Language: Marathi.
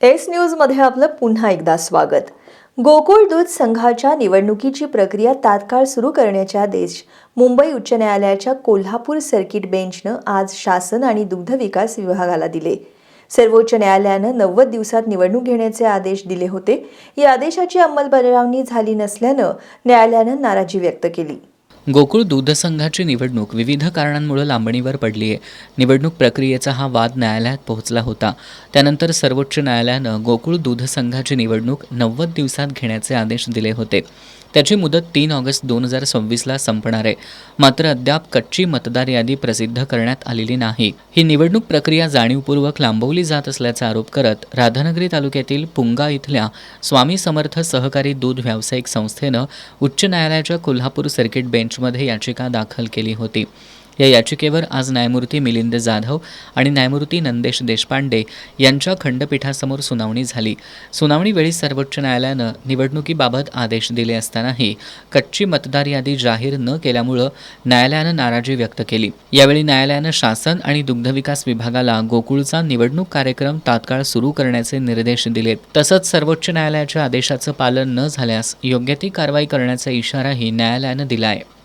एस न्यूजमध्ये आपलं पुन्हा एकदा स्वागत। गोकुळ दूध संघाच्या निवडणुकीची प्रक्रिया तात्काळ सुरू करण्याचे आदेश मुंबई उच्च न्यायालयाच्या कोल्हापूर सर्किट बेंचनं आज शासन आणि दुग्ध विकास विभागाला दिले। सर्वोच्च न्यायालयानं 90 दिवसात निवडणूक घेण्याचे आदेश दिले होते। या आदेशाची अंमलबजावणी झाली नसल्यानं न्यायालयानं नाराजी व्यक्त केली। गोकुळ दूध संघाची निवडणूक विविध कारणांमुळे लांबणीवर पडली आहे। निवडणूक प्रक्रियेचा हा वाद न्यायालयात पोहोचला होता। त्यानंतर सर्वोच्च न्यायालयानं गोकुळ दूध संघाची निवडणूक 90 दिवसात घेण्याचे आदेश दिले होते। त्याची मुदत 3 ऑगस्ट 2026ला संपणार आहे। मात्र अद्याप कच्ची मतदार यादी प्रसिद्ध करण्यात आलेली नाही। ही निवडणूक प्रक्रिया जाणीवपूर्वक लांबवली जात असल्याचा आरोप करत राधानगरी तालुक्यातील पुंगा इथल्या स्वामी समर्थ सहकारी दूध व्यावसायिक संस्थेनं उच्च न्यायालयाच्या कोल्हापूर सर्किट बेंचमध्ये याचिका दाखल केली होती। या याचिकेवर आज न्यायमूर्ती मिलिंद जाधव आणि न्यायमूर्ती नंदेश देशपांडे यांच्या खंडपीठासमोर सुनावणी झाली। सुनावणीवेळी सर्वोच्च न्यायालयानं निवडणुकीबाबत आदेश दिले असतानाही कच्ची मतदार यादी जाहीर न केल्यामुळे न्यायालयानं नाराजी व्यक्त केली। यावेळी न्यायालयानं शासन आणि दुग्धविकास विभागाला गोकुळचा निवडणूक कार्यक्रम तात्काळ सुरू करण्याचे निर्देश दिलेत। तसंच सर्वोच्च न्यायालयाच्या आदेशाचं पालन न झाल्यास योग्य ती कारवाई करण्याचा इशाराही न्यायालयानं दिला आहे।